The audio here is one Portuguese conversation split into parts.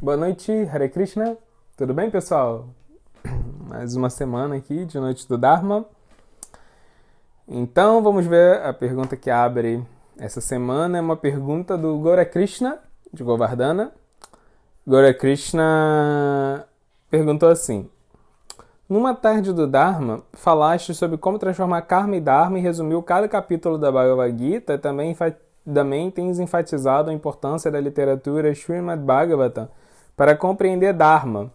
Boa noite, Hare Krishna. Tudo bem, pessoal? Mais uma semana aqui de Noite do Dharma. Então, vamos ver a pergunta que abre essa semana. É uma pergunta do Gaura Krishna, de Govardhana. Gaura Krishna perguntou assim: numa tarde do Dharma, falaste sobre como transformar karma e dharma e resumiu cada capítulo da Bhagavad Gita. Também tens enfatizado a importância da literatura Srimad Bhagavatam para compreender Dharma.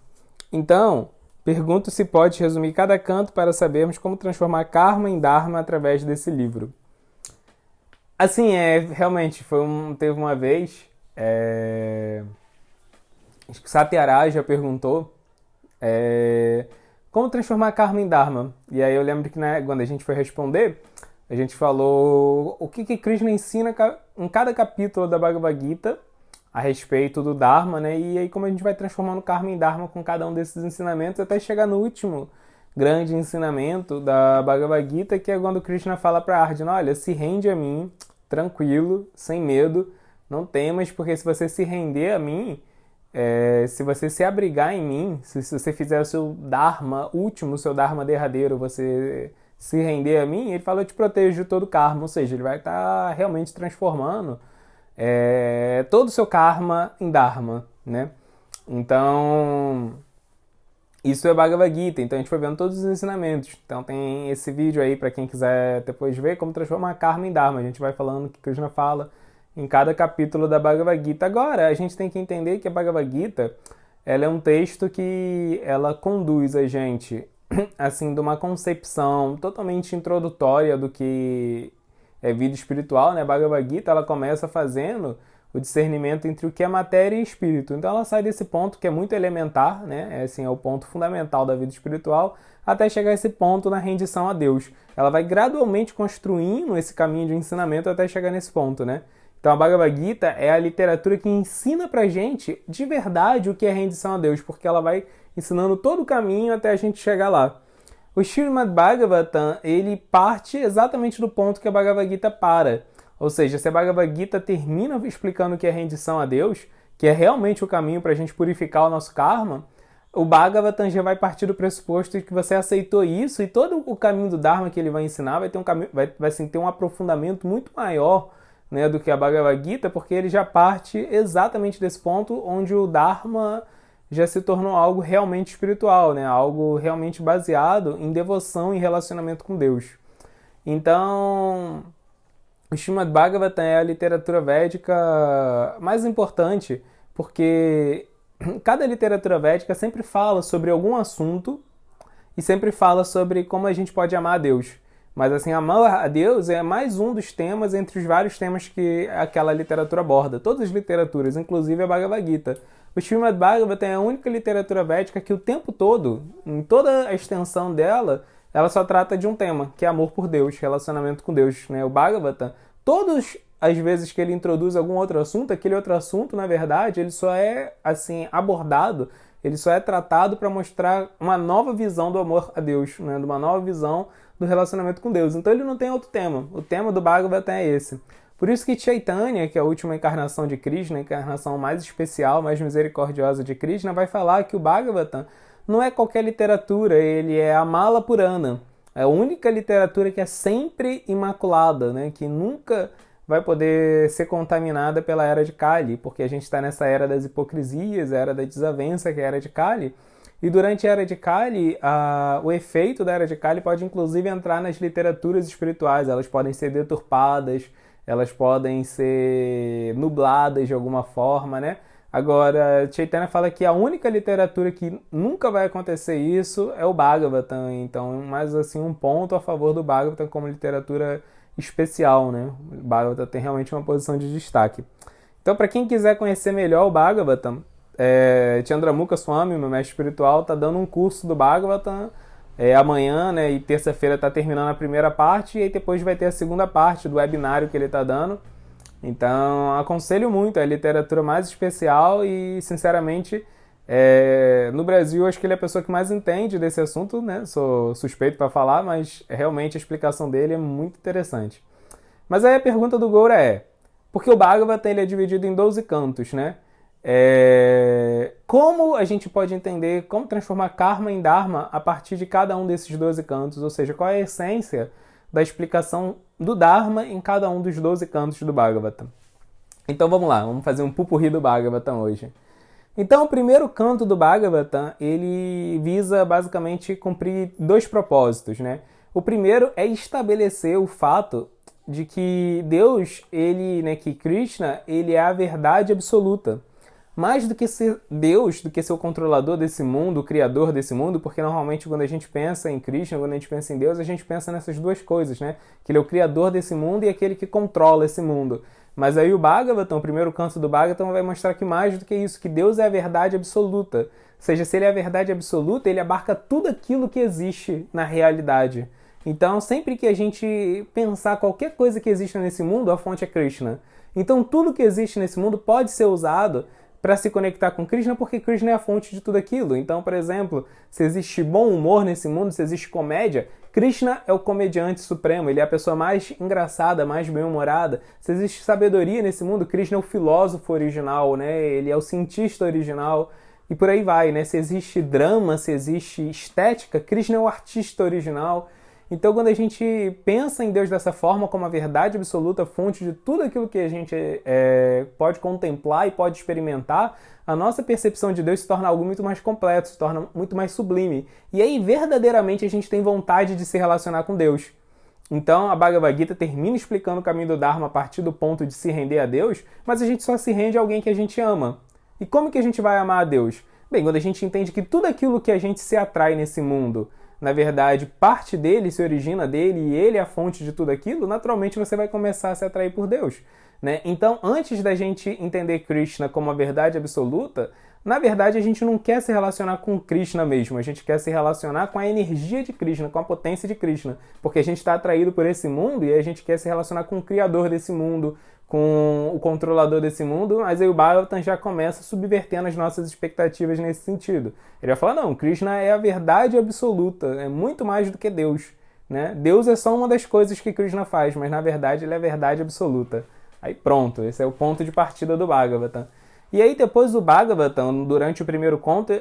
Então, pergunto se pode resumir cada canto para sabermos como transformar karma em Dharma através desse livro. Assim, realmente, teve uma vez, acho que Satyaraj já perguntou como transformar karma em Dharma. E aí eu lembro que quando a gente foi responder, a gente falou o que Krishna ensina em cada capítulo da Bhagavad Gita a respeito do Dharma, né? E aí como a gente vai transformando karma em Dharma com cada um desses ensinamentos até chegar no último grande ensinamento da Bhagavad Gita, que é quando Krishna fala para Arjuna: olha, se rende a mim, tranquilo, sem medo, não temas, porque se você se render a mim, se você se abrigar em mim, se você fizer o seu Dharma último, o seu Dharma derradeiro, você se render a mim, ele fala: eu te protejo de todo karma, ou seja, ele vai estar realmente transformando todo o seu karma em Dharma, né? Então, isso é Bhagavad Gita. Então a gente foi vendo todos os ensinamentos. Então tem esse vídeo aí para quem quiser depois ver como transformar karma em Dharma. A gente vai falando o que Krishna fala em cada capítulo da Bhagavad Gita. Agora, a gente tem que entender que a Bhagavad Gita, ela é um texto que ela conduz a gente assim de uma concepção totalmente introdutória do que é vida espiritual, né? A Bhagavad Gita, ela começa fazendo o discernimento entre o que é matéria e espírito. Então ela sai desse ponto que é muito elementar, né? É o ponto fundamental da vida espiritual, até chegar a esse ponto na rendição a Deus. Ela vai gradualmente construindo esse caminho de ensinamento até chegar nesse ponto, né? Então a Bhagavad Gita é a literatura que ensina pra gente de verdade o que é rendição a Deus, porque ela vai ensinando todo o caminho até a gente chegar lá. O Srimad Bhagavatam, ele parte exatamente do ponto que a Bhagavad Gita para. Ou seja, se a Bhagavad Gita termina explicando o que é rendição a Deus, que é realmente o caminho para a gente purificar o nosso karma, o Bhagavatam já vai partir do pressuposto de que você aceitou isso e todo o caminho do Dharma que ele vai ensinar vai ter ter um aprofundamento muito maior, né, do que a Bhagavad Gita, porque ele já parte exatamente desse ponto onde o Dharma já se tornou algo realmente espiritual, né? Algo realmente baseado em devoção e relacionamento com Deus. Então, o Srimad Bhagavatam é a literatura védica mais importante, porque cada literatura védica sempre fala sobre algum assunto e sempre fala sobre como a gente pode amar a Deus. Mas assim, amar a Deus é mais um dos temas entre os vários temas que aquela literatura aborda. Todas as literaturas, inclusive a Bhagavad Gita. O Srimad Bhagavatam é a única literatura védica que o tempo todo, em toda a extensão dela, ela só trata de um tema, que é amor por Deus, relacionamento com Deus, né? O Bhagavatam, todas as vezes que ele introduz algum outro assunto, aquele outro assunto, na verdade, ele só é assim abordado, ele só é tratado para mostrar uma nova visão do amor a Deus, né? De uma nova visão do relacionamento com Deus. Então ele não tem outro tema. O tema do Bhagavatam é esse. Por isso que Chaitanya, que é a última encarnação de Krishna, a encarnação mais especial, mais misericordiosa de Krishna, vai falar que o Bhagavatam não é qualquer literatura, ele é a Mala Purana. É a única literatura que é sempre imaculada, né? Que nunca vai poder ser contaminada pela era de Kali, porque a gente está nessa era das hipocrisias, a era da desavença, que é a era de Kali. E durante a era de Kali, o efeito da era de Kali pode inclusive entrar nas literaturas espirituais, elas podem ser deturpadas, elas podem ser nubladas de alguma forma, né? Agora, Chaitanya fala que a única literatura que nunca vai acontecer isso é o Bhagavatam. Então, mais assim, um ponto a favor do Bhagavatam como literatura especial, né? O Bhagavatam tem realmente uma posição de destaque. Então, para quem quiser conhecer melhor o Bhagavatam, Chandramukha Swami, meu mestre espiritual, está dando um curso do Bhagavatam amanhã, né? E terça-feira está terminando a primeira parte e aí depois vai ter a segunda parte do webinário que ele está dando. Então, aconselho muito, é a literatura mais especial e, sinceramente, no Brasil, acho que ele é a pessoa que mais entende desse assunto, né? Sou suspeito para falar, mas realmente a explicação dele é muito interessante. Mas aí a pergunta do Goura é, porque o Bhagavatam ele é dividido em 12 cantos, né? Como a gente pode entender como transformar karma em dharma a partir de cada um desses 12 cantos, ou seja, qual é a essência da explicação do dharma em cada um dos 12 cantos do Bhagavatam. Então vamos lá, vamos fazer um pupurri do Bhagavatam hoje. Então o primeiro canto do Bhagavatam, ele visa basicamente cumprir dois propósitos, né? O primeiro é estabelecer o fato de que Deus, que Krishna, ele é a verdade absoluta. Mais do que ser Deus, do que ser o controlador desse mundo, o criador desse mundo, porque normalmente quando a gente pensa em Krishna, quando a gente pensa em Deus, a gente pensa nessas duas coisas, né? Que ele é o criador desse mundo e aquele que controla esse mundo. Mas aí o Bhagavatam, o primeiro canto do Bhagavatam, vai mostrar que mais do que isso, que Deus é a verdade absoluta. Ou seja, se ele é a verdade absoluta, ele abarca tudo aquilo que existe na realidade. Então, sempre que a gente pensar qualquer coisa que exista nesse mundo, a fonte é Krishna. Então, tudo que existe nesse mundo pode ser usado para se conectar com Krishna, porque Krishna é a fonte de tudo aquilo. Então, por exemplo, se existe bom humor nesse mundo, se existe comédia, Krishna é o comediante supremo, ele é a pessoa mais engraçada, mais bem-humorada. Se existe sabedoria nesse mundo, Krishna é o filósofo original, né? Ele é o cientista original, e por aí vai, né? Se existe drama, se existe estética, Krishna é o artista original. Então, quando a gente pensa em Deus dessa forma, como a verdade absoluta, fonte de tudo aquilo que a gente pode contemplar e pode experimentar, a nossa percepção de Deus se torna algo muito mais completo, se torna muito mais sublime. E aí, verdadeiramente, a gente tem vontade de se relacionar com Deus. Então, a Bhagavad Gita termina explicando o caminho do Dharma a partir do ponto de se render a Deus, mas a gente só se rende a alguém que a gente ama. E como que a gente vai amar a Deus? Bem, quando a gente entende que tudo aquilo que a gente se atrai nesse mundo, na verdade, parte dele se origina dele e ele é a fonte de tudo aquilo, naturalmente você vai começar a se atrair por Deus, né? Então, antes da gente entender Krishna como a verdade absoluta, na verdade a gente não quer se relacionar com Krishna mesmo, a gente quer se relacionar com a energia de Krishna, com a potência de Krishna, porque a gente está atraído por esse mundo e a gente quer se relacionar com o criador desse mundo, com o controlador desse mundo, mas aí o Bhagavatam já começa subvertendo as nossas expectativas nesse sentido. Ele vai falar, não, Krishna é a verdade absoluta, é muito mais do que Deus, né? Deus é só uma das coisas que Krishna faz, mas na verdade ele é a verdade absoluta. Aí pronto, esse é o ponto de partida do Bhagavatam. E aí depois do Bhagavatam, durante o primeiro canto,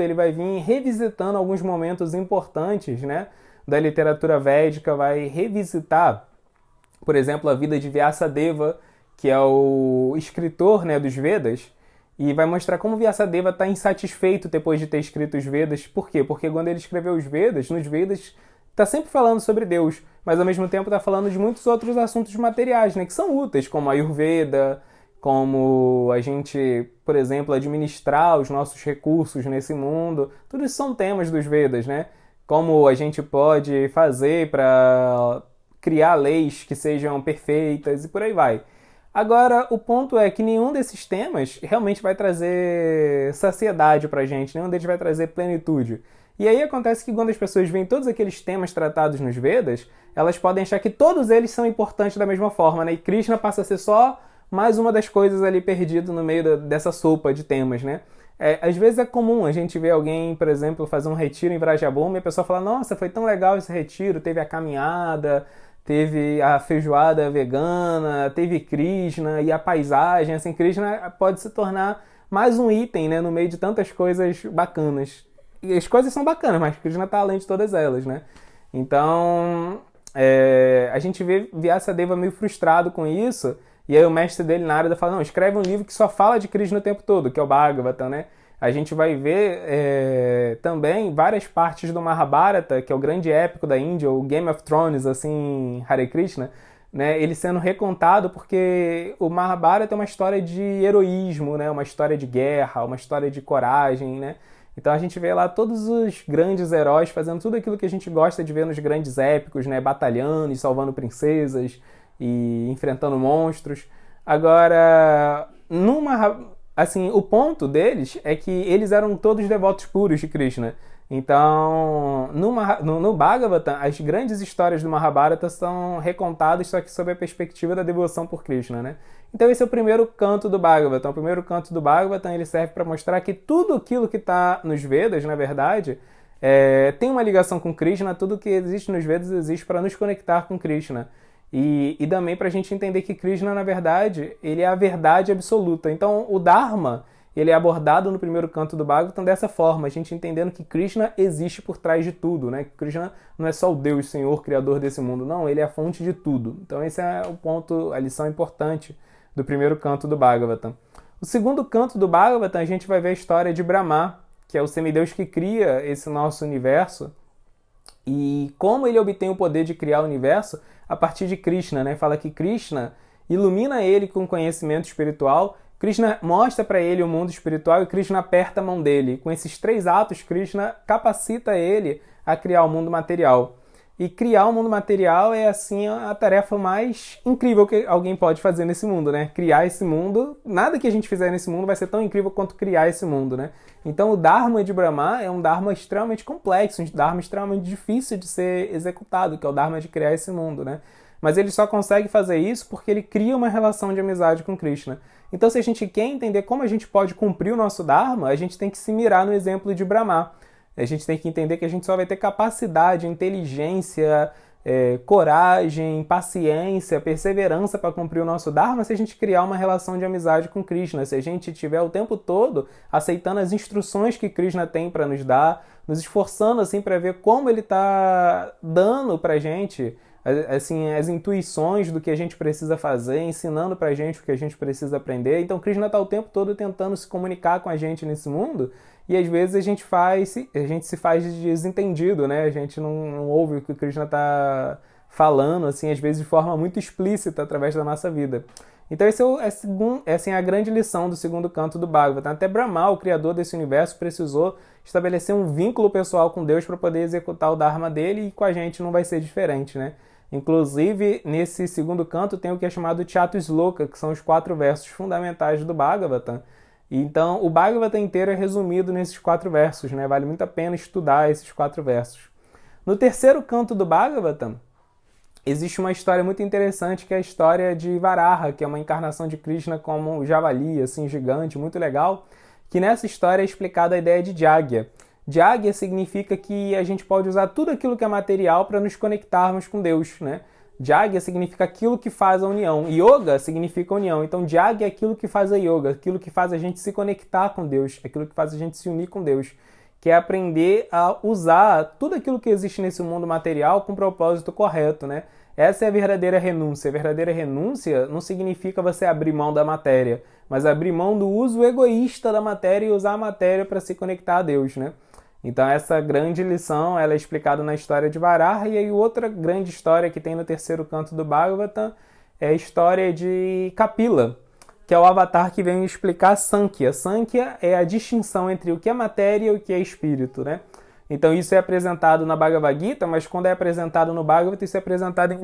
ele vai vir revisitando alguns momentos importantes, né, da literatura védica, vai revisitar, por exemplo, a vida de Vyasadeva, que é o escritor, né, dos Vedas, e vai mostrar como Vyasadeva está insatisfeito depois de ter escrito os Vedas. Por quê? Porque quando ele escreveu os Vedas, nos Vedas está sempre falando sobre Deus, mas ao mesmo tempo está falando de muitos outros assuntos materiais, né, que são úteis, como a Ayurveda, como a gente, por exemplo, administrar os nossos recursos nesse mundo. Tudo isso são temas dos Vedas, né? Como a gente pode fazer para criar leis que sejam perfeitas e por aí vai. Agora, o ponto é que nenhum desses temas realmente vai trazer saciedade pra gente, nenhum deles vai trazer plenitude. E aí acontece que quando as pessoas veem todos aqueles temas tratados nos Vedas, elas podem achar que todos eles são importantes da mesma forma, né? E Krishna passa a ser só mais uma das coisas ali perdido no meio dessa sopa de temas, né? Às vezes é comum a gente ver alguém, por exemplo, fazer um retiro em Vrajabhumi e a pessoa fala, nossa, foi tão legal esse retiro, teve a caminhada, teve a feijoada vegana, teve Krishna e a paisagem, assim, Krishna pode se tornar mais um item, né, no meio de tantas coisas bacanas. E as coisas são bacanas, mas Krishna está além de todas elas, né? Então, a gente vê Vyasadeva meio frustrado com isso, e aí o mestre dele, Narada, fala, não, escreve um livro que só fala de Krishna o tempo todo, que é o Bhagavatam, né? A gente vai ver também várias partes do Mahabharata, que é o grande épico da Índia, o Game of Thrones, assim, Hare Krishna, né? Ele sendo recontado porque o Mahabharata é uma história de heroísmo, né? Uma história de guerra, uma história de coragem, né? Então a gente vê lá todos os grandes heróis fazendo tudo aquilo que a gente gosta de ver nos grandes épicos, né? Batalhando e salvando princesas e enfrentando monstros. Agora, assim, o ponto deles é que eles eram todos devotos puros de Krishna. Então, no Bhagavatam, as grandes histórias do Mahabharata são recontadas, só que sob a perspectiva da devoção por Krishna, né? Então esse é o primeiro canto do Bhagavatam. O primeiro canto do Bhagavatam, ele serve para mostrar que tudo aquilo que está nos Vedas, na verdade, tem uma ligação com Krishna. Tudo que existe nos Vedas existe para nos conectar com Krishna. E também para a gente entender que Krishna, na verdade, ele é a verdade absoluta. Então, o Dharma, ele é abordado no primeiro canto do Bhagavatam dessa forma, a gente entendendo que Krishna existe por trás de tudo, né? Krishna não é só o Deus, Senhor, Criador desse mundo, não, ele é a fonte de tudo. Então, esse é o ponto, a lição importante do primeiro canto do Bhagavatam. O segundo canto do Bhagavatam, a gente vai ver a história de Brahma, que é o semideus que cria esse nosso universo, e como ele obtém o poder de criar o universo a partir de Krishna, né? Fala que Krishna ilumina ele com conhecimento espiritual, Krishna mostra para ele o mundo espiritual e Krishna aperta a mão dele. Com esses 3 atos, Krishna capacita ele a criar o mundo material. E criar o mundo material é, assim, a tarefa mais incrível que alguém pode fazer nesse mundo, né? Criar esse mundo, nada que a gente fizer nesse mundo vai ser tão incrível quanto criar esse mundo, né? Então o Dharma de Brahma é um Dharma extremamente complexo, um Dharma extremamente difícil de ser executado, que é o Dharma de criar esse mundo, né? Mas ele só consegue fazer isso porque ele cria uma relação de amizade com Krishna. Então, se a gente quer entender como a gente pode cumprir o nosso Dharma, a gente tem que se mirar no exemplo de Brahma. A gente tem que entender que a gente só vai ter capacidade, inteligência, coragem, paciência, perseverança para cumprir o nosso Dharma se a gente criar uma relação de amizade com Krishna, se a gente estiver o tempo todo aceitando as instruções que Krishna tem para nos dar, nos esforçando assim para ver como ele está dando para a gente assim, as intuições do que a gente precisa fazer, ensinando pra gente o que a gente precisa aprender. Então Krishna está o tempo todo tentando se comunicar com a gente nesse mundo e às vezes a gente se faz de desentendido, né? A gente não ouve o que o Krishna está falando, assim, às vezes de forma muito explícita através da nossa vida. Então esse é assim, a grande lição do segundo canto do Bhagavatam. Até Brahma, o criador desse universo, precisou estabelecer um vínculo pessoal com Deus para poder executar o Dharma dele, e com a gente não vai ser diferente, né? Inclusive, nesse segundo canto tem o que é chamado Chatusloka, que são os 4 versos fundamentais do Bhagavatam. Então, o Bhagavatam inteiro é resumido nesses 4 versos, né? Vale muito a pena estudar esses 4 versos. No terceiro canto do Bhagavatam, existe uma história muito interessante, que é a história de Varaha, que é uma encarnação de Krishna como um javali, assim, gigante, muito legal, que nessa história é explicada a ideia de Jagya. Jagya significa que a gente pode usar tudo aquilo que é material para nos conectarmos com Deus, né? Jagya significa aquilo que faz a união. Yoga significa união. Então, Jagya é aquilo que faz a yoga, aquilo que faz a gente se conectar com Deus, aquilo que faz a gente se unir com Deus, que é aprender a usar tudo aquilo que existe nesse mundo material com o propósito correto, né? Essa é a verdadeira renúncia. A verdadeira renúncia não significa você abrir mão da matéria, mas abrir mão do uso egoísta da matéria e usar a matéria para se conectar a Deus, né? Então essa grande lição ela é explicada na história de Varaha, e aí outra grande história que tem no terceiro canto do Bhagavatam é a história de Kapila, que é o avatar que vem explicar Sankhya. Sankhya é a distinção entre o que é matéria e o que é espírito, né? Então isso é apresentado na Bhagavad Gita, mas quando é apresentado no Bhagavatam, isso é apresentado em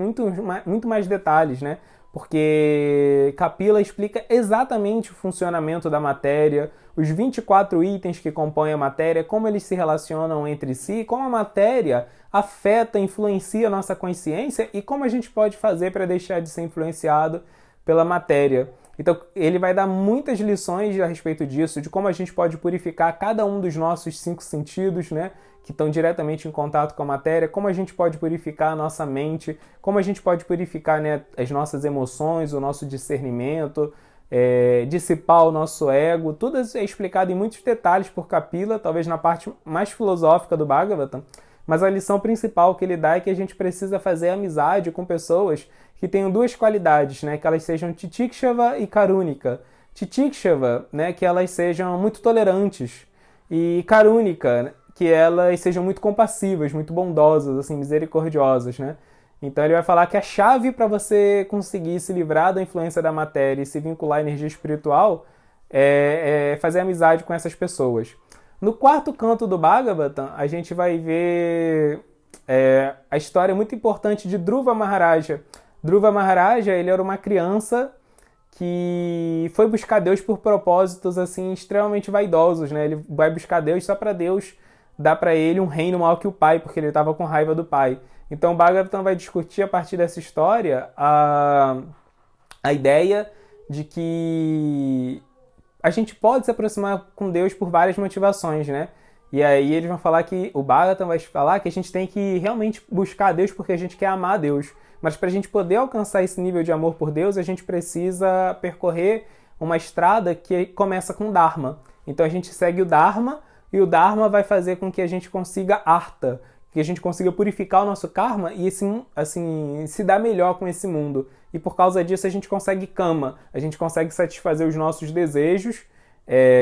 muito mais detalhes, né? Porque Kapila explica exatamente o funcionamento da matéria, os 24 itens que compõem a matéria, como eles se relacionam entre si, como a matéria afeta, influencia a nossa consciência e como a gente pode fazer para deixar de ser influenciado pela matéria. Então ele vai dar muitas lições a respeito disso, de como a gente pode purificar cada um dos nossos 5 sentidos, né, que estão diretamente em contato com a matéria, como a gente pode purificar a nossa mente, como a gente pode purificar, né, as nossas emoções, o nosso discernimento, dissipar o nosso ego. Tudo isso é explicado em muitos detalhes por Kapila, talvez na parte mais filosófica do Bhagavatam, mas a lição principal que ele dá é que a gente precisa fazer amizade com pessoas que tenham 2 qualidades, né, que elas sejam Titikshava e Karunika. Titikshava, né, que elas sejam muito tolerantes, e Karunika, que elas sejam muito compassivas, muito bondosas, assim, misericordiosas, né? Então ele vai falar que a chave para você conseguir se livrar da influência da matéria e se vincular à energia espiritual é fazer amizade com essas pessoas. No quarto canto do Bhagavatam, a gente vai ver a história muito importante de Dhruva Maharaja. Dhruva Maharaja, ele era uma criança que foi buscar Deus por propósitos assim extremamente vaidosos, né? Ele vai buscar Deus só para Deus dar para ele um reino maior que o pai, porque ele estava com raiva do pai. Então o Bhagavatam vai discutir a partir dessa história a ideia de que a gente pode se aproximar com Deus por várias motivações, né? E aí eles vão falar que o Bhagavatam vai falar que a gente tem que realmente buscar a Deus porque a gente quer amar a Deus. Mas para a gente poder alcançar esse nível de amor por Deus, a gente precisa percorrer uma estrada que começa com Dharma. Então a gente segue o Dharma e o Dharma vai fazer com que a gente consiga Artha, que a gente consiga purificar o nosso karma e assim, se dar melhor com esse mundo. E por causa disso a gente consegue Kama, a gente consegue satisfazer os nossos desejos,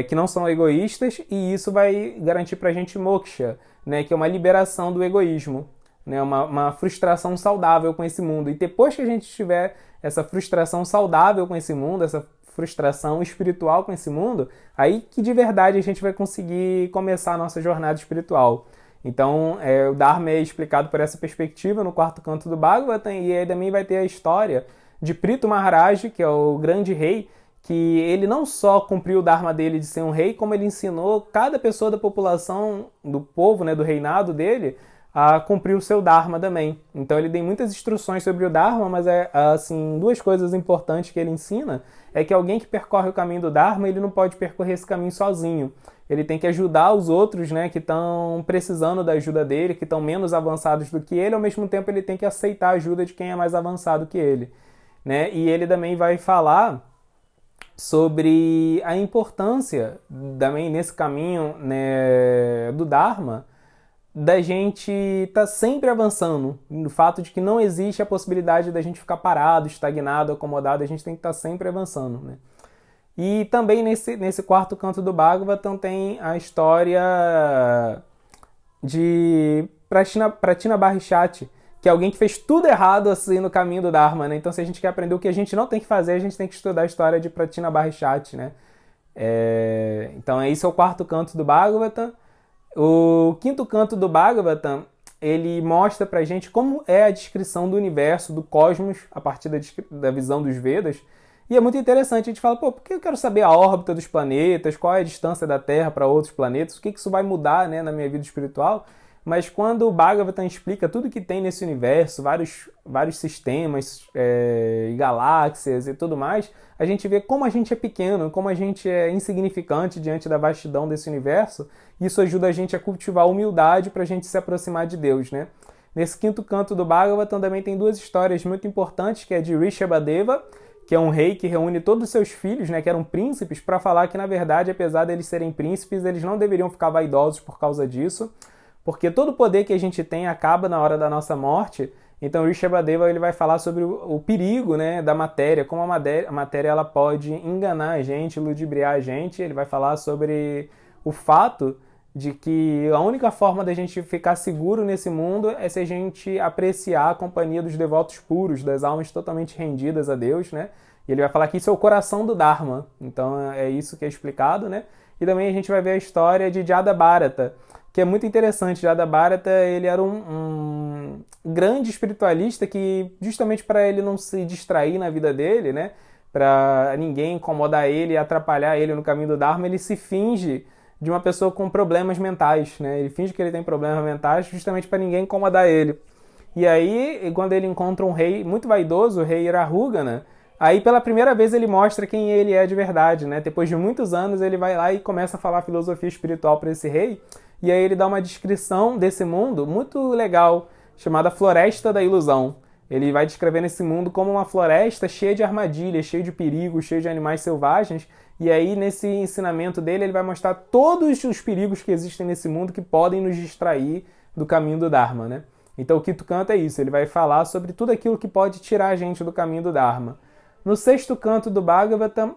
que não são egoístas, e isso vai garantir pra gente Moksha, né, que é uma liberação do egoísmo, né, uma frustração saudável com esse mundo. E depois que a gente tiver essa frustração saudável com esse mundo, essa frustração espiritual com esse mundo, aí que de verdade a gente vai conseguir começar a nossa jornada espiritual. Então, o Dharma é explicado por essa perspectiva no quarto canto do Bhagavatam, e aí também vai ter a história de Prithu Maharaj, que é o grande rei, que ele não só cumpriu o Dharma dele de ser um rei, como ele ensinou cada pessoa da população, do povo, né, do reinado dele, a cumprir o seu Dharma também. Então ele tem muitas instruções sobre o Dharma, mas assim, duas coisas importantes que ele ensina é que alguém que percorre o caminho do Dharma, ele não pode percorrer esse caminho sozinho. Ele tem que ajudar os outros, né, que estão precisando da ajuda dele, que estão menos avançados do que ele, ao mesmo tempo ele tem que aceitar a ajuda de quem é mais avançado que ele, né? E ele também vai falar sobre a importância, também nesse caminho, né, do Dharma, da gente estar sempre avançando, no fato de que não existe a possibilidade da gente ficar parado, estagnado, acomodado, a gente tem que estar sempre avançando, né? E também nesse quarto canto do Bhagavatam tem a história de Pratina Barishati, que é alguém que fez tudo errado assim no caminho do Dharma, né? Então, se a gente quer aprender o que a gente não tem que fazer, a gente tem que estudar a história de Pratina Barishati, né? Então, esse é o quarto canto do Bhagavatam. O quinto canto do Bhagavatam, ele mostra pra gente como é a descrição do universo, do cosmos, a partir da visão dos Vedas. E é muito interessante, a gente fala, por que eu quero saber a órbita dos planetas, qual é a distância da Terra para outros planetas, o que isso vai mudar, né, na minha vida espiritual? Mas quando o Bhagavatam explica tudo que tem nesse universo, vários sistemas, galáxias e tudo mais, a gente vê como a gente é pequeno, como a gente é insignificante diante da vastidão desse universo. Isso ajuda a gente a cultivar a humildade para a gente se aproximar de Deus, né? Nesse quinto canto do Bhagavatam também tem duas histórias muito importantes, que é de Rishabhadeva, que é um rei que reúne todos os seus filhos, né, que eram príncipes, para falar que, na verdade, apesar deles serem príncipes, eles não deveriam ficar vaidosos por causa disso, porque todo o poder que a gente tem acaba na hora da nossa morte. Então, Rishabhadeva ele vai falar sobre o perigo, né, da matéria, como a matéria ela pode enganar a gente, ludibriar a gente. Ele vai falar sobre o fato de que a única forma da gente ficar seguro nesse mundo é se a gente apreciar a companhia dos devotos puros, das almas totalmente rendidas a Deus, né? E ele vai falar que isso é o coração do Dharma. Então, é isso que é explicado, né? E também a gente vai ver a história de Jadabharata, que é muito interessante. Jadabharata, ele era um grande espiritualista que, justamente para ele não se distrair na vida dele, né, para ninguém incomodar ele e atrapalhar ele no caminho do Dharma, ele se finge de uma pessoa com problemas mentais, né? Ele finge que ele tem problemas mentais justamente para ninguém incomodar ele. E aí, quando ele encontra um rei muito vaidoso, o rei Rahugana, aí pela primeira vez ele mostra quem ele é de verdade, né? Depois de muitos anos ele vai lá e começa a falar filosofia espiritual para esse rei. E aí ele dá uma descrição desse mundo muito legal, chamada Floresta da Ilusão. Ele vai descrevendo esse mundo como uma floresta cheia de armadilhas, cheia de perigos, cheia de animais selvagens. E aí, nesse ensinamento dele, ele vai mostrar todos os perigos que existem nesse mundo que podem nos distrair do caminho do Dharma, né? Então, o quinto canto é isso. Ele vai falar sobre tudo aquilo que pode tirar a gente do caminho do Dharma. No sexto canto do Bhagavatam,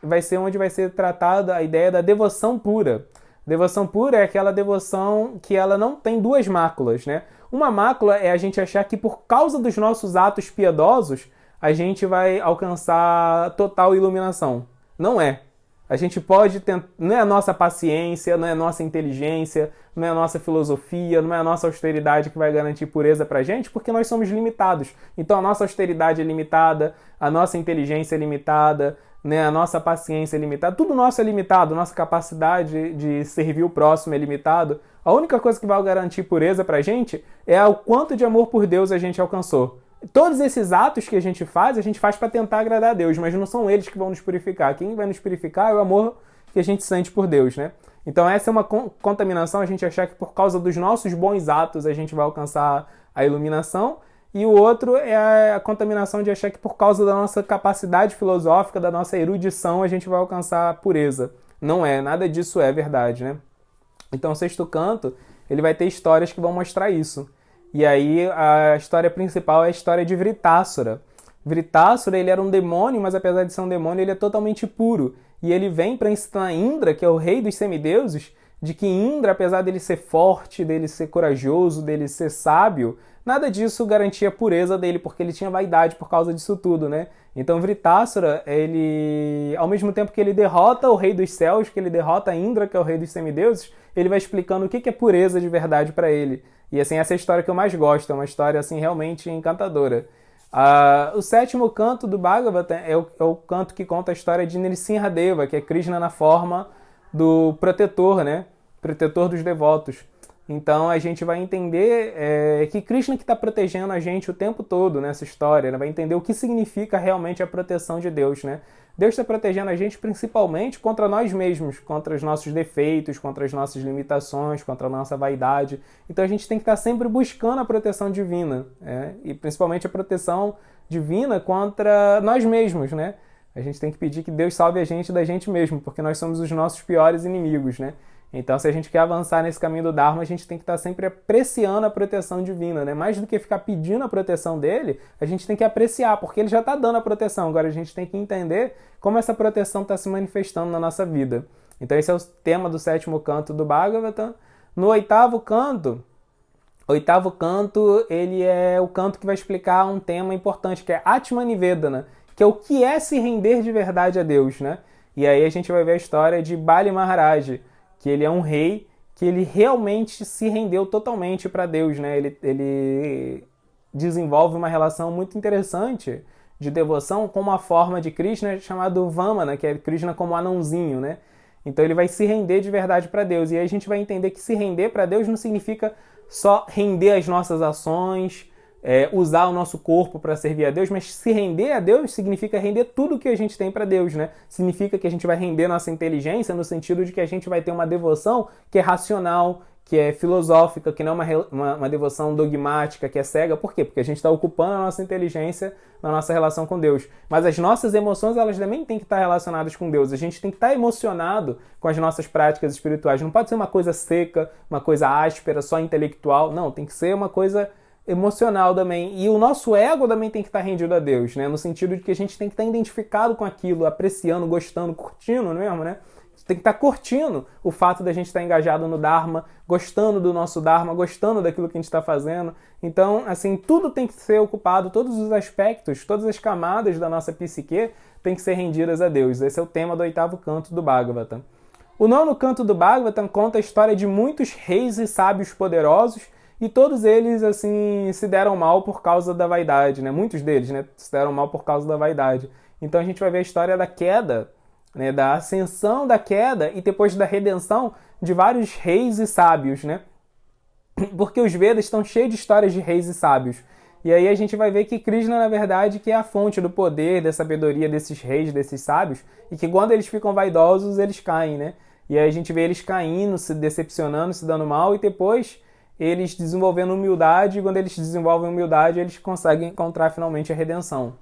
vai ser onde vai ser tratada a ideia da devoção pura. Devoção pura é aquela devoção que ela não tem duas máculas, né? Uma mácula é a gente achar que por causa dos nossos atos piedosos, a gente vai alcançar total iluminação. Não é. A gente pode tentar... Não é a nossa paciência, não é a nossa inteligência, não é a nossa filosofia, não é a nossa austeridade que vai garantir pureza pra gente, porque nós somos limitados. Então a nossa austeridade é limitada, a nossa inteligência é limitada, né, a nossa paciência é limitada, tudo nosso é limitado, nossa capacidade de servir o próximo é limitado. A única coisa que vai garantir pureza pra gente é o quanto de amor por Deus a gente alcançou. Todos esses atos que a gente faz para tentar agradar a Deus, mas não são eles que vão nos purificar. Quem vai nos purificar é o amor que a gente sente por Deus, né? Então essa é uma contaminação, a gente achar que por causa dos nossos bons atos a gente vai alcançar a iluminação, e o outro é a contaminação de achar que por causa da nossa capacidade filosófica, da nossa erudição, a gente vai alcançar a pureza. Não é, nada disso é verdade, né? Então o sexto canto, ele vai ter histórias que vão mostrar isso. E aí a história principal é a história de Vritássura. Vritássura, ele era um demônio, mas apesar de ser um demônio, ele é totalmente puro. E ele vem para ensinar Indra, que é o rei dos semideuses, de que Indra, apesar dele ser forte, dele ser corajoso, dele ser sábio, nada disso garantia a pureza dele, porque ele tinha vaidade por causa disso tudo, né? Então Vritássura, ele, ao mesmo tempo que ele derrota o rei dos céus, que ele derrota Indra, que é o rei dos semideuses, ele vai explicando o que é pureza de verdade para ele. E assim, essa é a história que eu mais gosto, é uma história assim realmente encantadora. O sétimo canto do Bhagavata é o canto que conta a história de Nrsimhadeva, que é Krishna na forma do protetor, né? Protetor dos devotos. Então a gente vai entender que Krishna que está protegendo a gente o tempo todo nessa história, né? Vai entender o que significa realmente a proteção de Deus, né? Deus está protegendo a gente principalmente contra nós mesmos, contra os nossos defeitos, contra as nossas limitações, contra a nossa vaidade. Então a gente tem que estar sempre buscando a proteção divina, né? E principalmente a proteção divina contra nós mesmos, né? A gente tem que pedir que Deus salve a gente da gente mesmo, porque nós somos os nossos piores inimigos, né? Então, se a gente quer avançar nesse caminho do Dharma, a gente tem que estar sempre apreciando a proteção divina, né? Mais do que ficar pedindo a proteção dele, a gente tem que apreciar, porque ele já está dando a proteção. Agora, a gente tem que entender como essa proteção está se manifestando na nossa vida. Então, esse é o tema do sétimo canto do Bhagavatam. No oitavo canto, ele é o canto que vai explicar um tema importante, que é Atmanivedana, que é o que é se render de verdade a Deus, né? E aí a gente vai ver a história de Bali Maharaj, que ele é um rei que ele realmente se rendeu totalmente para Deus, né? Ele desenvolve uma relação muito interessante de devoção com uma forma de Krishna chamado Vamana, que é Krishna como anãozinho, né? Então ele vai se render de verdade para Deus. E aí a gente vai entender que se render para Deus não significa só render as nossas ações, usar o nosso corpo para servir a Deus, mas se render a Deus significa render tudo que a gente tem para Deus, né? Significa que a gente vai render nossa inteligência no sentido de que a gente vai ter uma devoção que é racional, que é filosófica, que não é uma devoção dogmática, que é cega. Por quê? Porque a gente está ocupando a nossa inteligência na nossa relação com Deus. Mas as nossas emoções, elas também têm que estar relacionadas com Deus. A gente tem que estar emocionado com as nossas práticas espirituais. Não pode ser uma coisa seca, uma coisa áspera, só intelectual. Não, tem que ser uma coisa emocional também. E o nosso ego também tem que estar rendido a Deus, né? No sentido de que a gente tem que estar identificado com aquilo, apreciando, gostando, curtindo mesmo, né? Tem que estar curtindo o fato da gente estar engajado no Dharma, gostando do nosso Dharma, gostando daquilo que a gente está fazendo. Então, assim, tudo tem que ser ocupado, todos os aspectos, todas as camadas da nossa psique tem que ser rendidas a Deus. Esse é o tema do oitavo canto do Bhagavatam. O nono canto do Bhagavatam conta a história de muitos reis e sábios poderosos, e todos eles, assim, se deram mal por causa da vaidade, né? Muitos deles, né, se deram mal por causa da vaidade. Então a gente vai ver a história da queda, né, da ascensão da queda e depois da redenção de vários reis e sábios, né? Porque os Vedas estão cheios de histórias de reis e sábios. E aí a gente vai ver que Krishna, na verdade, que é a fonte do poder, da sabedoria desses reis, desses sábios, e que quando eles ficam vaidosos, eles caem, né? E aí a gente vê eles caindo, se decepcionando, se dando mal, e depois eles desenvolvendo humildade, e quando eles desenvolvem humildade, eles conseguem encontrar finalmente a redenção.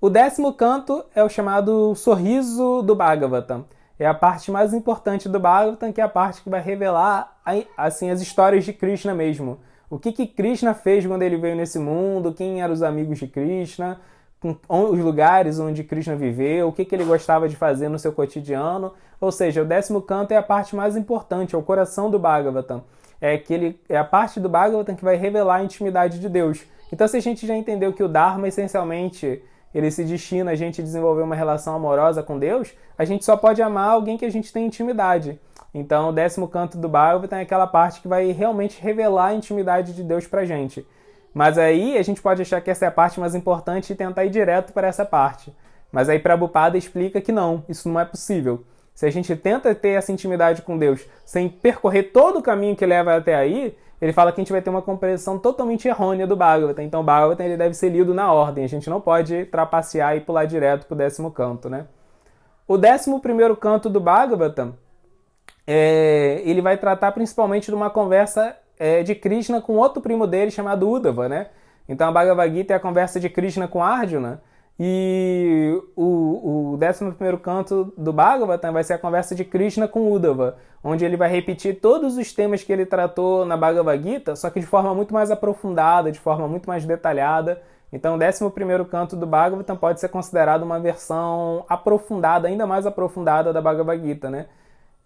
O décimo canto é o chamado Sorriso do Bhagavatam. É a parte mais importante do Bhagavatam, que é a parte que vai revelar assim, as histórias de Krishna mesmo. O que Krishna fez quando ele veio nesse mundo, quem eram os amigos de Krishna, os lugares onde Krishna viveu, o que ele gostava de fazer no seu cotidiano. Ou seja, o décimo canto é a parte mais importante, é o coração do Bhagavatam. É a parte do Bhagavatam que vai revelar a intimidade de Deus. Então, se a gente já entendeu que o Dharma, essencialmente, ele se destina a gente desenvolver uma relação amorosa com Deus, a gente só pode amar alguém que a gente tem intimidade. Então, o décimo canto do Bhagavatam é aquela parte que vai realmente revelar a intimidade de Deus pra gente. Mas aí a gente pode achar que essa é a parte mais importante e tentar ir direto para essa parte. Mas aí Prabhupada explica que não, isso não é possível. Se a gente tenta ter essa intimidade com Deus sem percorrer todo o caminho que leva até aí, ele fala que a gente vai ter uma compreensão totalmente errônea do Bhagavatam. Então o Bhagavatam ele deve ser lido na ordem. A gente não pode trapacear e pular direto para o décimo canto, né? O 11º canto do Bhagavatam ele vai tratar principalmente de uma conversa de Krishna com outro primo dele chamado Uddhava, né? Então a Bhagavad Gita é a conversa de Krishna com Arjuna, e o 11º canto do Bhagavatam vai ser a conversa de Krishna com Uddhava, onde ele vai repetir todos os temas que ele tratou na Bhagavad Gita, só que de forma muito mais aprofundada, de forma muito mais detalhada. Então o 11º canto do Bhagavatam pode ser considerado uma versão aprofundada, ainda mais aprofundada da Bhagavad Gita, né?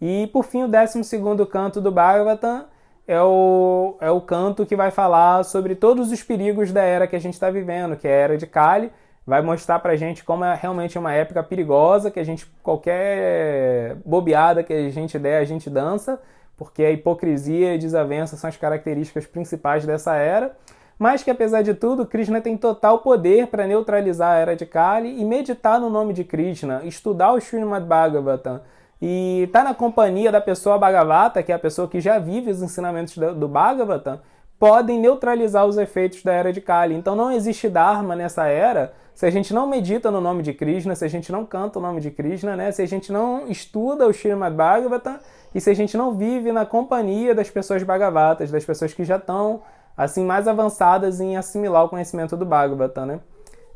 E por fim o 12º canto do Bhagavatam é o canto que vai falar sobre todos os perigos da era que a gente está vivendo, que é a era de Kali. Vai mostrar pra gente como é realmente uma época perigosa, que a gente, qualquer bobeada que a gente der, a gente dança, porque a hipocrisia e desavença são as características principais dessa era. Mas que, apesar de tudo, Krishna tem total poder para neutralizar a era de Kali e meditar no nome de Krishna, estudar o Srimad Bhagavatam, e estar na companhia da pessoa Bhagavata, que é a pessoa que já vive os ensinamentos do Bhagavatam, podem neutralizar os efeitos da era de Kali. Então não existe Dharma nessa era se a gente não medita no nome de Krishna, se a gente não canta o nome de Krishna, né? Se a gente não estuda o Srimad Bhagavatam e se a gente não vive na companhia das pessoas Bhagavatas, das pessoas que já estão assim mais avançadas em assimilar o conhecimento do Bhagavatam, né?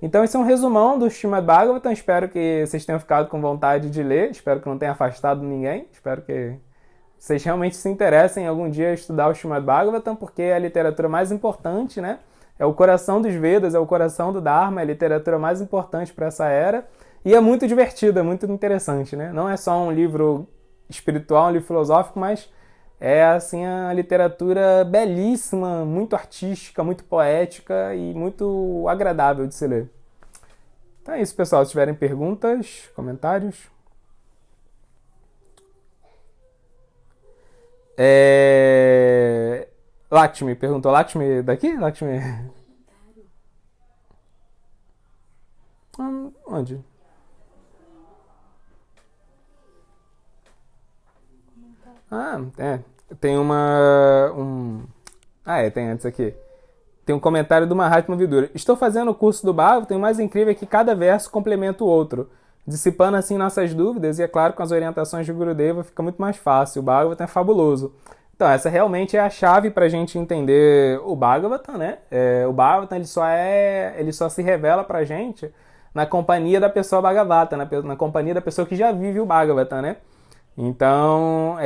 Então esse é um resumão do Srimad Bhagavatam. Espero que vocês tenham ficado com vontade de ler, espero que não tenha afastado ninguém, espero que vocês realmente se interessem em algum dia estudar o Srimad Bhagavatam, porque é a literatura mais importante, né? É o coração dos Vedas, é o coração do Dharma, é a literatura mais importante para essa era. E é muito divertido, é muito interessante, né? Não é só um livro espiritual, um livro filosófico, mas é assim a literatura belíssima, muito artística, muito poética e muito agradável de se ler. Então é isso, pessoal. Se tiverem perguntas, comentários... Lakshmi, perguntou. Lakshmi daqui? Lakshmi. Onde? Tem tem antes aqui. Tem um comentário do Mahatma Vidura. Estou fazendo o curso do Bhagavatam e o mais incrível é que cada verso complementa o outro, dissipando assim nossas dúvidas, e é claro, com as orientações de Gurudeva fica muito mais fácil. O Bhagavatam é fabuloso. Então, essa realmente é a chave para a gente entender o Bhagavatam, né? O Bhagavatam ele só se revela para a gente na companhia da pessoa Bhagavata, na companhia da pessoa que já vive o Bhagavatam, né? Então,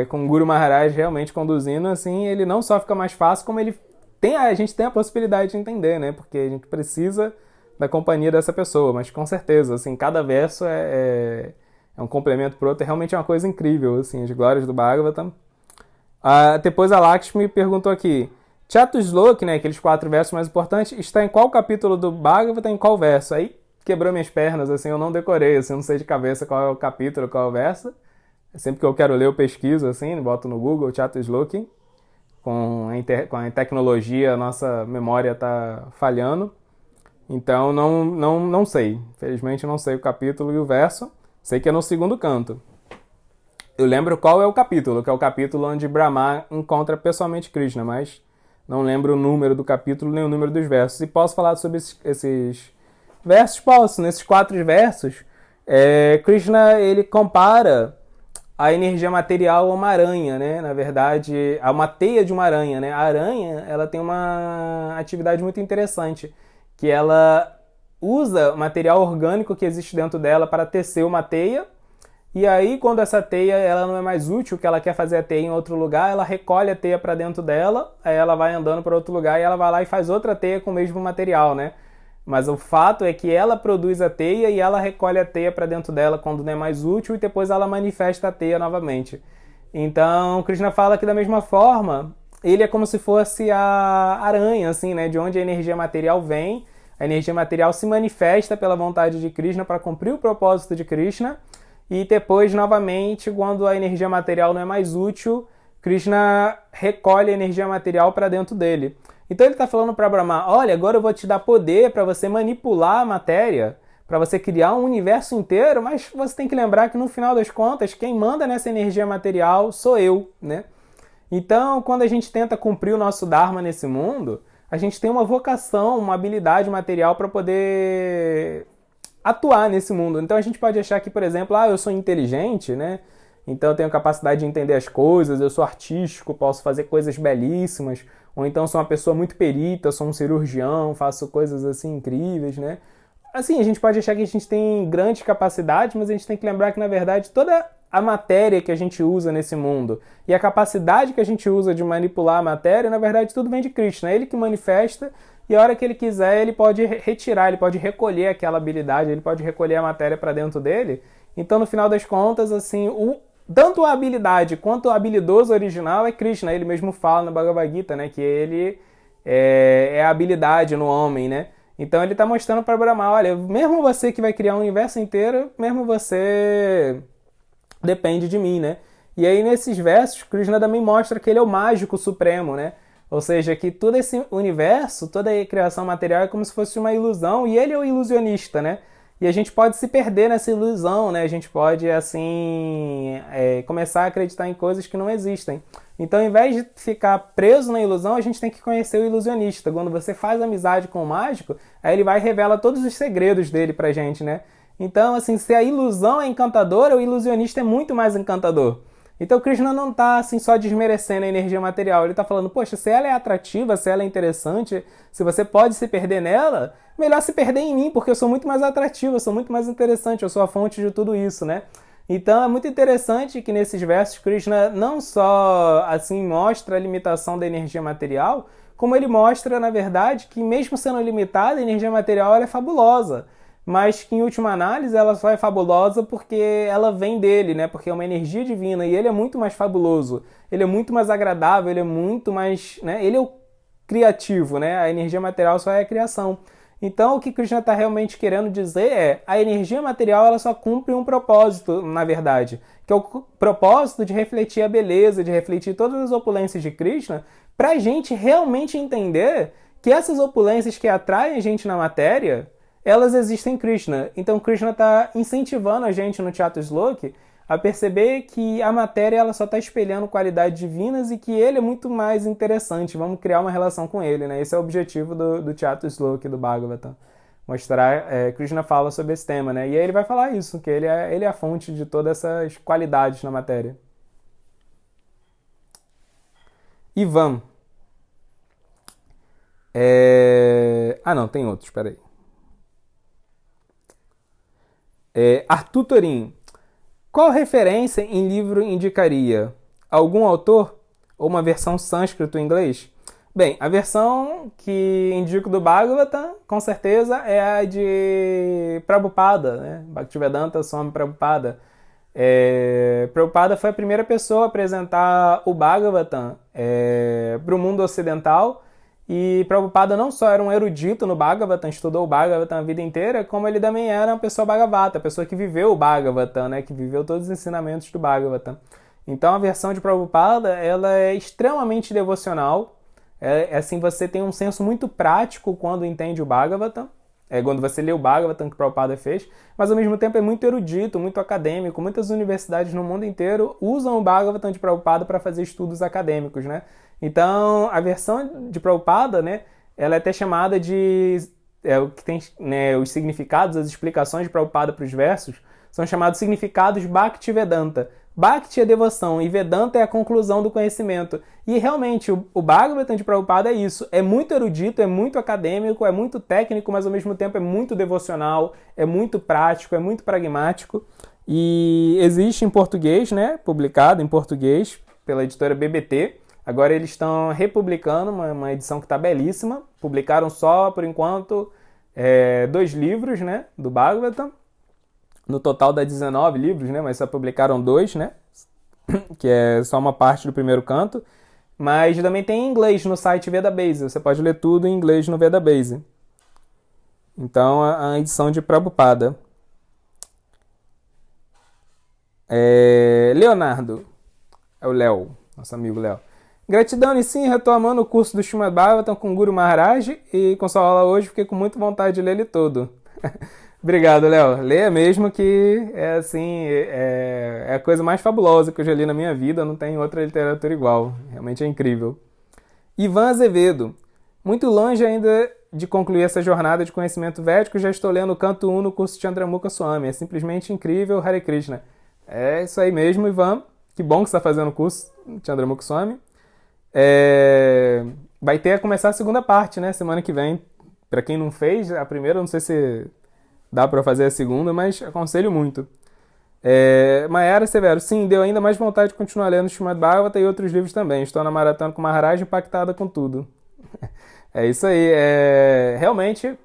com o Guru Maharaj realmente conduzindo, assim, ele não só fica mais fácil, como a gente tem a possibilidade de entender, né? Porque a gente precisa da companhia dessa pessoa, mas com certeza, assim, cada verso é um complemento pro outro, realmente é uma coisa incrível, assim, as glórias do Bhagavatam. Depois a Lakshmi perguntou aqui, Chatusloka, né, aqueles 4 versos mais importantes, está em qual capítulo do Bhagavatam, em qual verso? Aí quebrou minhas pernas, assim, eu não decorei, assim, eu não sei de cabeça qual é o capítulo, qual é o verso. Sempre que eu quero ler, eu pesquiso, assim, boto no Google, Chatusloka. Com a tecnologia, a nossa memória está falhando. Então, não sei. Infelizmente, não sei o capítulo e o verso. Sei que é no 2º canto. Eu lembro qual é o capítulo, que é o capítulo onde Brahma encontra pessoalmente Krishna, mas não lembro o número do capítulo nem o número dos versos. E posso falar sobre esses versos? Posso. Nesses 4 versos, Krishna ele compara a energia material a uma aranha, né? Na verdade, a uma teia de uma aranha, né? A aranha, ela tem uma atividade muito interessante, que ela usa o material orgânico que existe dentro dela para tecer uma teia, e aí quando essa teia ela não é mais útil, que ela quer fazer a teia em outro lugar, ela recolhe a teia para dentro dela, aí ela vai andando para outro lugar e ela vai lá e faz outra teia com o mesmo material, né? Mas o fato é que ela produz a teia e ela recolhe a teia para dentro dela quando não é mais útil e depois ela manifesta a teia novamente. Então, Krishna fala que da mesma forma, ele é como se fosse a aranha, assim, né? De onde a energia material vem, a energia material se manifesta pela vontade de Krishna para cumprir o propósito de Krishna e depois, novamente, quando a energia material não é mais útil, Krishna recolhe a energia material para dentro dele. Então ele está falando para Brahma, olha, agora eu vou te dar poder para você manipular a matéria, para você criar um universo inteiro, mas você tem que lembrar que no final das contas, quem manda nessa energia material sou eu, né? Então, quando a gente tenta cumprir o nosso Dharma nesse mundo, a gente tem uma vocação, uma habilidade material para poder atuar nesse mundo. Então a gente pode achar que, por exemplo, eu sou inteligente, né? então eu tenho capacidade de entender as coisas, eu sou artístico, posso fazer coisas belíssimas, ou então sou uma pessoa muito perita, sou um cirurgião, faço coisas assim incríveis, né? Assim, a gente pode achar que a gente tem grandes capacidades, mas a gente tem que lembrar que, na verdade, toda a matéria que a gente usa nesse mundo e a capacidade que a gente usa de manipular a matéria, na verdade, tudo vem de Krishna. É ele que manifesta e a hora que ele quiser, ele pode retirar, ele pode recolher aquela habilidade, ele pode recolher a matéria para dentro dele. Então, no final das contas, assim, tanto a habilidade quanto o habilidoso original é Krishna. Ele mesmo fala na Bhagavad Gita, né, que ele é a habilidade no homem, né? Então ele está mostrando para Brahma, olha, mesmo você que vai criar o universo inteiro, mesmo você depende de mim, né? E aí nesses versos, Krishna também mostra que ele é o mágico supremo, né? Ou seja, que todo esse universo, toda a criação material é como se fosse uma ilusão e ele é o ilusionista, né? E a gente pode se perder nessa ilusão, né? A gente pode, assim, começar a acreditar em coisas que não existem. Então, ao invés de ficar preso na ilusão, a gente tem que conhecer o ilusionista. Quando você faz amizade com o mágico, aí ele vai e revela todos os segredos dele pra gente, né? Então, assim, se a ilusão é encantadora, o ilusionista é muito mais encantador. Então, Krishna não está assim, só desmerecendo a energia material. Ele está falando, poxa, se ela é atrativa, se ela é interessante, se você pode se perder nela, melhor se perder em mim, porque eu sou muito mais atrativo, eu sou muito mais interessante, eu sou a fonte de tudo isso, né? Então, é muito interessante que nesses versos, Krishna não só assim mostra a limitação da energia material, como ele mostra, na verdade, que mesmo sendo limitada, a energia material ela é fabulosa. Mas que em última análise ela só é fabulosa porque ela vem dele, né? Porque é uma energia divina e ele é muito mais fabuloso, ele é muito mais agradável, ele é muito mais, né? Ele é o criativo, né? A energia material só é a criação. Então o que Krishna está realmente querendo dizer é a energia material ela só cumpre um propósito, na verdade, que é o propósito de refletir a beleza, de refletir todas as opulências de Krishna, para a gente realmente entender que essas opulências que atraem a gente na matéria elas existem em Krishna. Então Krishna está incentivando a gente no Chatusloka a perceber que a matéria ela só está espelhando qualidades divinas e que ele é muito mais interessante. Vamos criar uma relação com ele, né? Esse é o objetivo do Chatusloka, do Bhagavatam. Mostrar, Krishna fala sobre esse tema, né? E aí ele vai falar isso, que ele é a fonte de todas essas qualidades na matéria. Ivan. Ah, não, tem outros, peraí. Arthur Torin, qual referência em livro indicaria? Algum autor? Ou uma versão sânscrito em inglês? Bem, a versão que indico do Bhagavatam, com certeza, é a de Prabhupada, né? Bhaktivedanta Swami Prabhupada. Prabhupada foi a primeira pessoa a apresentar o Bhagavatam para o mundo ocidental. E Prabhupada não só era um erudito no Bhagavatam, estudou o Bhagavatam a vida inteira, como ele também era uma pessoa Bhagavata, pessoa que viveu o Bhagavatam, né, que viveu todos os ensinamentos do Bhagavatam. Então a versão de Prabhupada ela é extremamente devocional, assim, você tem um senso muito prático quando entende o Bhagavatam, quando você lê o Bhagavatam que Prabhupada fez, mas ao mesmo tempo é muito erudito, muito acadêmico. Muitas universidades no mundo inteiro usam o Bhagavatam de Prabhupada para fazer estudos acadêmicos, né? Então, a versão de Prabhupada, né, ela é até chamada de... o que tem, né, os significados, as explicações de Prabhupada para os versos, são chamados significados Bhaktivedanta. Bhakti é devoção e Vedanta é a conclusão do conhecimento. E realmente, o Bhagavatam de Prabhupada é isso. É muito erudito, é muito acadêmico, é muito técnico, mas ao mesmo tempo é muito devocional, é muito prático, é muito pragmático. E existe em português, né, publicado em português pela editora BBT. Agora eles estão republicando uma edição que está belíssima. Publicaram só, por enquanto, 2 livros, né, do Bhagavatam. No total dá 19 livros, né, mas só publicaram 2, né, que é só uma parte do primeiro canto. Mas também tem em inglês no site Vedabase. Você pode ler tudo em inglês no Vedabase. Então, a edição de Prabhupada. Leonardo. É o Léo, nosso amigo Léo. Gratidão, e sim, retomando o curso do Srimad Bhagavatam com o Guru Maharaj e com sua aula hoje, fiquei com muita vontade de ler ele todo. Obrigado, Léo. Leia mesmo que é a coisa mais fabulosa que eu já li na minha vida, não tem outra literatura igual. Realmente é incrível. Ivan Azevedo. Muito longe ainda de concluir essa jornada de conhecimento védico, já estou lendo o canto 1 no curso de Chandramukha Swami. É simplesmente incrível, Hare Krishna. É isso aí mesmo, Ivan. Que bom que você está fazendo o curso, Chandramukh Swami. Vai ter a começar a segunda parte, né? Semana que vem. Para quem não fez, a primeira, não sei se dá para fazer a segunda, mas aconselho muito. Mayara Severo, sim, deu ainda mais vontade de continuar lendo Srimad Bhagavata e outros livros também. Estou na maratona com Maharaj impactada com tudo. É isso aí. Realmente,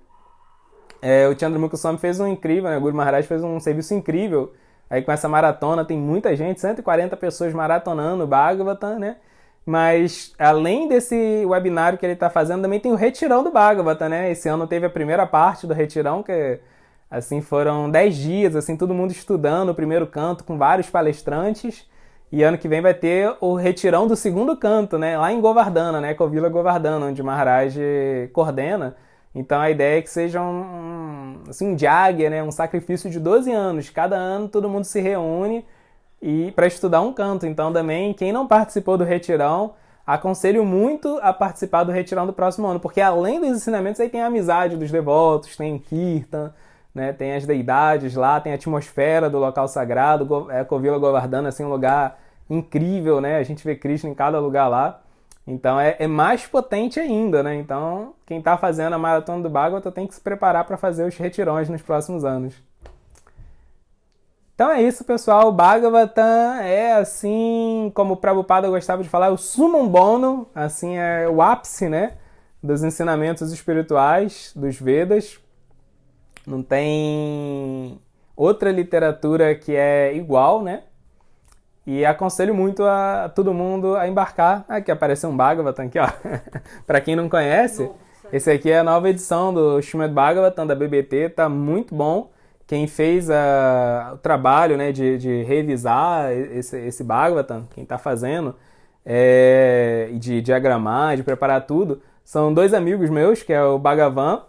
o Chandramukha Swami fez um incrível, né? O Guru Maharaj fez um serviço incrível. Aí com essa maratona tem muita gente, 140 pessoas maratonando o Bhagavatam, né? Mas além desse webinário que ele está fazendo, também tem o Retirão do Bhagavatam, né? Esse ano teve a primeira parte do Retirão, que assim foram 10 dias, assim, todo mundo estudando o primeiro canto com vários palestrantes. E ano que vem vai ter o Retirão do segundo canto, né? Lá em Govardhana, né? Covila Govardhana, onde Maharaj coordena. Então a ideia é que seja um diáguia, né? Um sacrifício de 12 anos. Cada ano todo mundo se reúne para estudar um canto. Então também, quem não participou do Retirão, aconselho muito a participar do Retirão do próximo ano, porque além dos ensinamentos, aí tem a amizade dos devotos, tem Kirtan, né? Tem as deidades lá, tem a atmosfera do local sagrado, Covila Govardhana, assim, um lugar incrível, né? A gente vê Krishna em cada lugar lá. Então é mais potente ainda, né? Então quem está fazendo a Maratona do Bhagavata tem que se preparar para fazer os retirões nos próximos anos. Então é isso, pessoal. O Bhagavatam é assim, como o Prabhupada gostava de falar, o summum bonum, assim, é o ápice, né, dos ensinamentos espirituais dos Vedas. Não tem outra literatura que é igual, né? E aconselho muito a todo mundo a embarcar. Aqui apareceu um Bhagavatam aqui, ó. Para quem não conhece, esse aqui é a nova edição do Srimad Bhagavatam da BBT, tá muito bom. Quem fez o trabalho, né, de revisar esse Bhagavatam, quem está fazendo, de diagramar, de preparar tudo, são dois amigos meus, que é o Bhagavan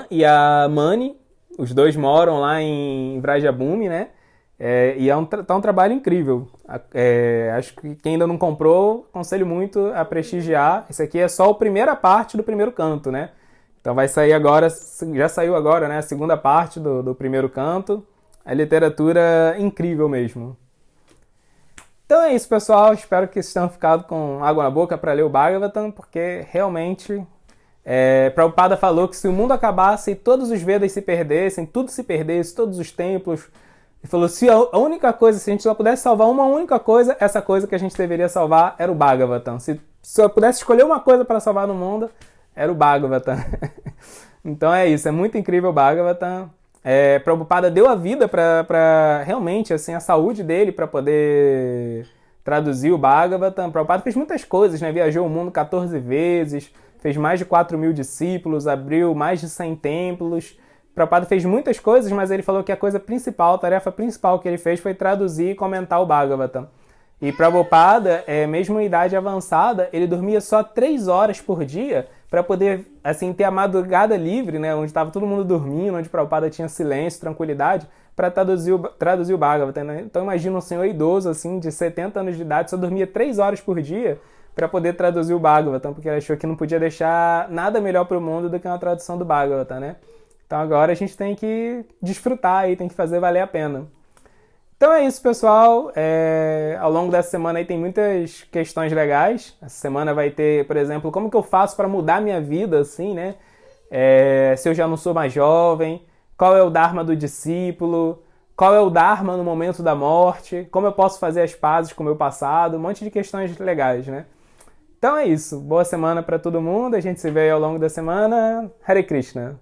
e a Mani. Os dois moram lá em Vrajabhumi, né? E tá um trabalho incrível. Acho que quem ainda não comprou, aconselho muito a prestigiar. Esse aqui é só a primeira parte do primeiro canto, né? Então vai sair agora, já saiu agora, né? A segunda parte do primeiro canto. A literatura incrível mesmo. Então é isso, pessoal. Espero que vocês tenham ficado com água na boca para ler o Bhagavatam, porque realmente Prabhupada falou que se o mundo acabasse e todos os Vedas se perdessem, tudo se perdesse, todos os templos, ele falou, se a única coisa, se a gente só pudesse salvar uma única coisa, essa coisa que a gente deveria salvar era o Bhagavatam. Se eu pudesse escolher uma coisa para salvar no mundo, era o Bhagavatam. Então é isso, é muito incrível o Bhagavatam. Prabhupada deu a vida para realmente, assim, a saúde dele para poder traduzir o Bhagavatam. Prabhupada fez muitas coisas, né? Viajou o mundo 14 vezes, fez mais de 4.000 discípulos, abriu mais de 100 templos. Prabhupada fez muitas coisas, mas ele falou que a coisa principal, a tarefa principal que ele fez foi traduzir e comentar o Bhagavatam. E Prabhupada, mesmo em idade avançada, ele dormia só 3 horas por dia para poder, assim, ter a madrugada livre, né, onde estava todo mundo dormindo, onde Prabhupada tinha silêncio, tranquilidade, para traduzir o Bhagavatam. Né? Então imagina um senhor idoso, assim, de 70 anos de idade, só dormia 3 horas por dia para poder traduzir o Bhagavatam, porque ele achou que não podia deixar nada melhor para o mundo do que uma tradução do Bhagavatam, né? Então agora a gente tem que desfrutar e tem que fazer valer a pena. Então é isso, pessoal. Ao longo dessa semana aí tem muitas questões legais. Essa semana vai ter, por exemplo, como que eu faço para mudar minha vida, assim, né? Se eu já não sou mais jovem, qual é o Dharma do discípulo, qual é o Dharma no momento da morte, como eu posso fazer as pazes com o meu passado, um monte de questões legais, né? Então é isso. Boa semana para todo mundo. A gente se vê ao longo da semana. Hare Krishna.